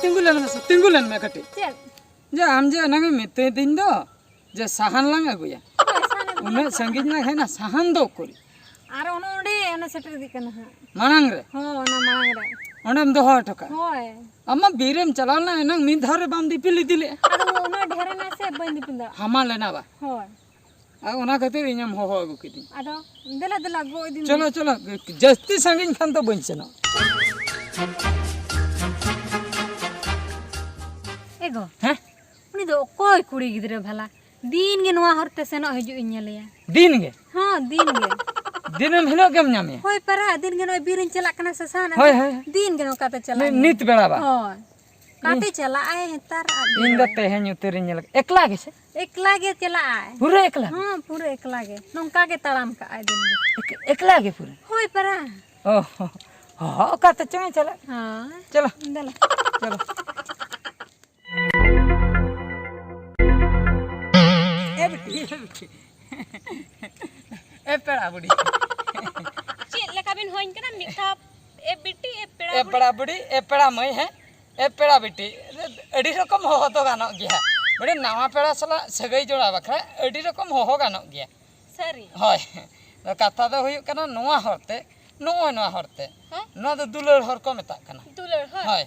तिंगुलन में कटे जे आम जे अनागे मेते दिन दो जे साहन लांग अगुया उन्हें संगीत ना है ना साहन दो कोरी आरो ओनोडे ओना सेटर दिकना मांग रे हो ओना मांग रे ओंडम दोहो टका होय अम्मा बीरेम चलाना है ना मिद धारे बाम दिपिली दिले आरो ओना ढेरे ना से बन दिपिंदा हमा लेना बा होय आ ओना खातिर इñam हो अगु किदी आदो देला देला गो दिन चलो चलो जस्ती संगीन खान तो बन सेनो एगो हैं उनी दो कोई कुड़ी गिदरे भला दिन गे नवा हरते सेनो हजु इñलेया दिन गे हां दिन गे दिनम हिलो केम ᱧᱟᱢᱮ होय परा दिन गे नय बीरिन चला कना ससान होय होय दिन गे नकाते चला नित बेला बा होय काते चला आए हेतार इन द तेहन उतरी नेल एकला गे से एकला गे चला आए पूरा एकला हां पूरा एकला गे नंका गे तड़ाम का आए दिन गे एकला गे पूरा होय परा ओ हां का त चमे चला हां चलो देला चलो ए बेटी ए पेड़ा बुड़ी चेत लेका बिन होइन कना मिठा ए बेटी ए पेड़ा बुड़ी ए पेड़ा मई है ए पेड़ा बेटी अड़ी रकम हो तो गानो गया बड़े नवा पेड़ा सला सगई जोड़ा बखरा अड़ी रकम हो गानो गया सरी होय तो कथा दो हुयु कना नवा हरते नवा हरते नो दो दुलर हर को मेता कना दुलर होय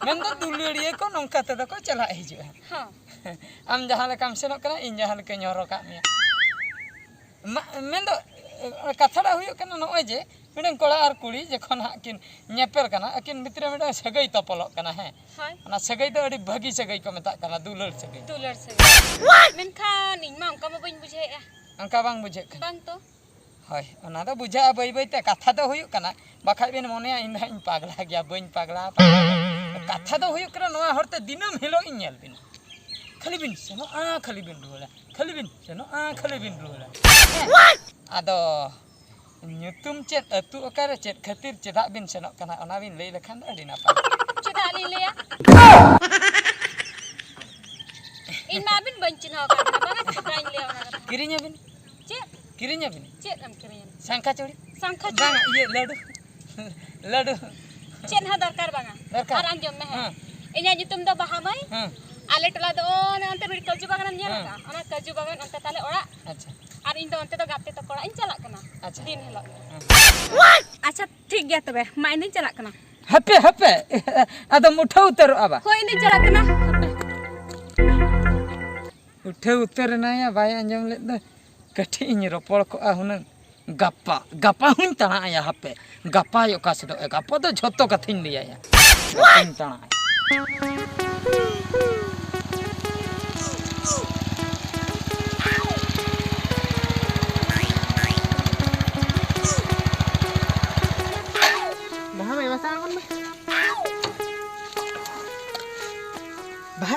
मेन दो दुलड़िए को नंका ते को चला हिजु हां आम जहां लेकाम सेनो कना इन जहां लेके ñoro का मिया मेन दो कथाड़ा हुयु कना नोय जे मिडन कोड़ा और कुड़ी जखन हाकिन नेपेर कना अकिन मित्र मिडन सगई तपलो कना है हाय ना सगई तो अड़ी भागी सगई को मेता कना दुलर सगई मेनखान इन मा अंका मा बइन बुझे अंका बांग बुझे कना बांग तो होय ओना दो बुझा बई बई ते कथा दो हुयु कना बाखाय बिन मोने इन पागला गया बइन पागला कथा दो हुयु कना नोआ हरते दिनम हिलो इन नेल बिन खाली बिन सेनो आ खाली बिन रुला खाली बिन सेनो आ खाली बिन रुला आदो nyutum cet atu okare cet khatir cedak bin senok kana ona bin lei lekhan adi napa cedak li le ya in ma bin bancin ho kana banget cedak le ona kirinya bin cet cet am kirinya sangka curi sangka bang iya ladu cet ha darkar banga darkar ar anjom meh inya nyutum do bahamai ale tola do ne onte bir kaju bagan nyel ka ona kaju bagan onte tale ora acha ar इन तो अंते तो गाते तो कोड़ा इन चला कना अच्छा दिन hello अच्छा ठीक गया तबे मा इन चला कना हपे हपे आदम उठा उतर आबा हो इन चला कना उठे उतर ना या बाय अंजम ले द कठी इन रोपड़ को आ हुन गप्पा हुन तना या हपे गप्पा यो का सदो गप्पा तो झोतो कथिन लिया या हुन तना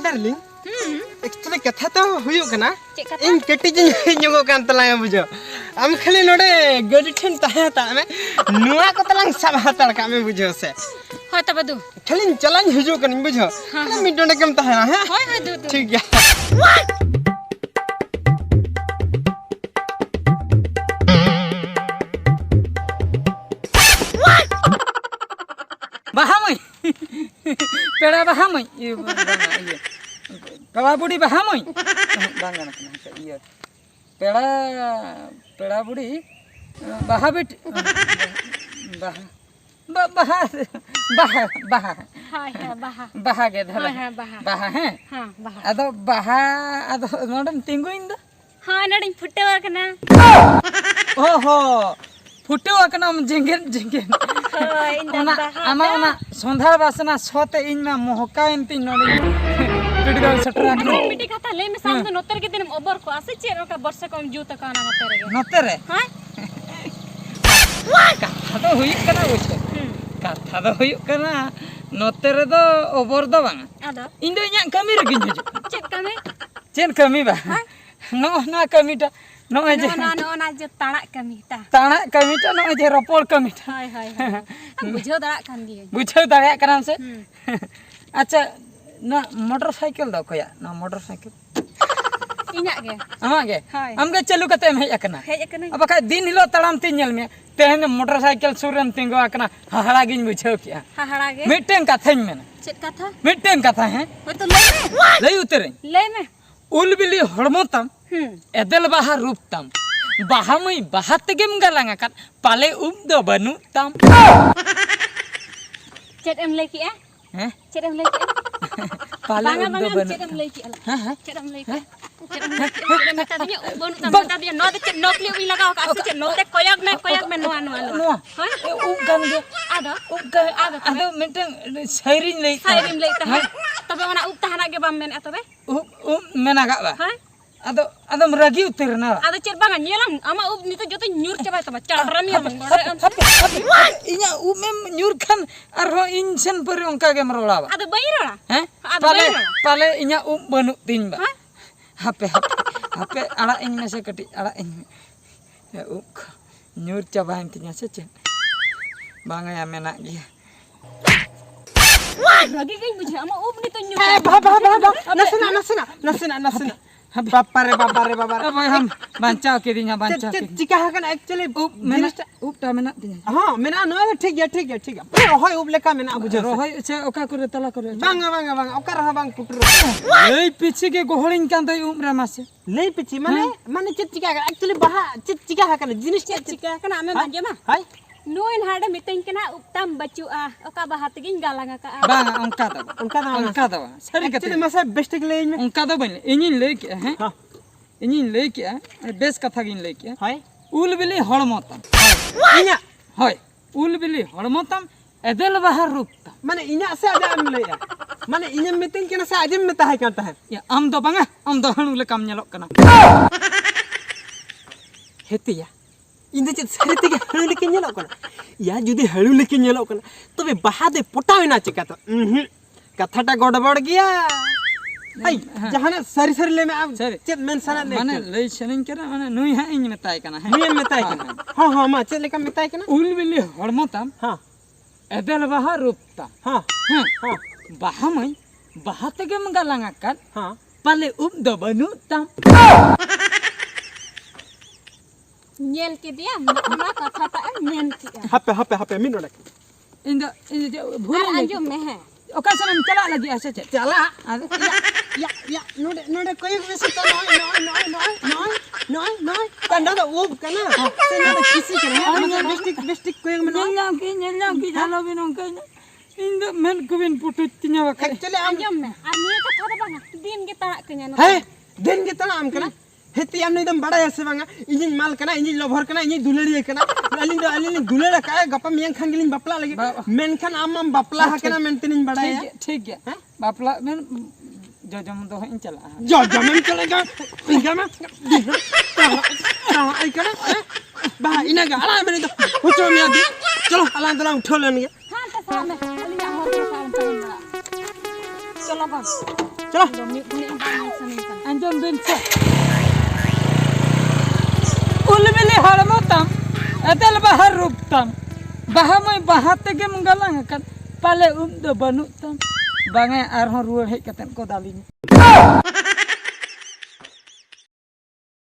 डार्लिंग एक्चुअली कथा तो हुयु कना इन कटी जंगो कान तलाय बुझो आम खाली नोडे गडी ठन ताहे ता में नुआ को तलांग सब हातड़ का में बुझो से होय तबे दु खाली चलान हुजु कन बुझो मी डोंडे कम ताहे ना है होय होय दु ठीक है bahamai pera bahamai iya pera budi bahamai bangana kana iya pera budi bahabit baha ge dhara baha hai हां बाहा ado nodam tinguin do हां नडिन फुटेवा कना ओहो फुटेवा कना जिंगेन होय इन ona ama ona sondhar basna sote inma mohka enti nodi pidigal satra पिटी खाता ले में सामने नोतर के दिन ओबर को आसे चेर का वर्ष कम जूत काना नोतर गे notere हां katha do huyuk kana buche katha do huyuk kana notere do obor do bang आदो इन दो इᱧᱟᱜ kami regi hiju चेक कमे chen kami ba no na kami ta no je ना जो ताड़ा कमी ता tana kami ta no je ropor kami ta हाय हाय बुझो दड़ा कान दिए बुझाव दाᱲिया kanam se acha na motorcycle do koya na motorcycle इना गे amage हाय amge chalu kate em hej akana hedge कने अब का दिन हिलो तड़ाम तीन नेल में तेहन मोटरसाइकिल सुरन तिंगो आकना हाहड़ा गिन बुझाव किया हाहड़ा गे मिटन कथा मेना चेत कथा मिटन कथा है होय तो लय में लई उतरे लय में उल बिली हड़मो तम एदल बाहा रूप तम बाहा मई बाहा तेगेम गालांगा कान पाले दो बनु तम चेत एम लय किया हैं चेत एम लय किया पाले बांगा दो बांगा बनु चेत एम लय किया हां हां चेत एम लय किया meta dia ubon meta dia no de no kli wi lagaw ka se no te koyak me no नुआ उ गान गे ada ada ada मिटन सैरिन लई sairim lay ta tobe ona uk tahana ge bam men atobe उ मेना गा बा ha ado adam ragi utirna ada cer banga nyelang ama ub nito joto nyur coba toba cadram ya bang inya u mem nyur kan arho insen peri ongka ge merola ba ada bayra हैं पाले इnya बनु तीन बा हापे हापे आड़ा इन में से कटी आड़ा इन या न्यूर चाबाइन तिnya से चे बांगा या मेना गिया ragi geng buje ama ub nito nyur bah nasina बापा रे अब हम बांचा के दिया बांचा के चिका हकन एक्चुअली उप मेना उप ता मेना तिnya हां मेना नो ठीक है रोहय उब लेका मेना बुझे रोहय से ओका करे तला करे बांगा ओकर हा बांग पुटर लई पीछे के गोहलिन कान दई उमरा मासे लई पीछे माने चिका एक्चुअली बाहा चिका हकन जिनिस चिका kana ame manje ma हाय nuin hada miting kena uptam bacu oka bahat geng galanga ka bang ongka da sari kate actually मसे बेस्ट के लेन में ongka da बन इनिन ले के हैं इनिन ले के बेस कथा गिन ले के हाय उल बिली हड़मतम इना हाय उल बिली हड़मतम एदल बाहर रूपता माने इना से आदम लेया माने इना मीटिंग केना से आदम में ताहे कांता है या आम दो बांगा आम दो हनु ले काम नेलोक कना हेतिया इंदे चेत सरिते के हळु लेके नेलोक कना या जुदी हळु लेके नेलोक कना तबे बाहा दे पोटावेना चिका तो कथाटा गड़बड़ गया आई जहाना सरी ले में अब चेत मेंशन ने माने लई सनिन केरा माने नुई हा इन मेताय कना है नुई मेताय कना हां मा चेत लेका मेताय कना उल बिली हड़मतम हां एदल बाहर रूपता हां हां बाहा मई बाहा तेगे मंगालांगा कान हां पाले दो बनु तम nyel ke dia ona kata ta men kia hape minode इन भूल anjum me he ओका सनम चला लगी ऐसे चे चला या नोडे कोई वैसे तो नॉय कंडा तो वो कना से नोडे किसी के ना डिस्ट्रिक्ट कोई में नन्ना की झालो बिनो कइन इन द मेन कुबिन पुटु तिnya बा actually anjum me ani kata da bang din ge tanak kenya no है दिन के तना आम कना हेती आम एकदम बड़ा ऐसे बांगा इंजिन माल कना इंजिन लोभर कना इंजिन दुलेड़ी कना अलिन दुलेड़ा का गपा मियन खांगिलिन बपला लगे मेनखान आम बपला हकना मेंटेनिंग बड़ा है ठीक है बपला मेन जजम दो इन चला जजम चलेगा इनका में आई कना बा इना गाला मेरे तो हुचो मिया दी चलो अलां तला उठो लेने हां त सामे अलिन हो साम चलो बस चलो अंजम बिन से उल बिली हड़मतम एदल बाहर रूपतम बाहा मई बाहा तेगे मंगलांग कन पाले दो बनु तम बांगे आरहो रुवर हेज कतन को दालिन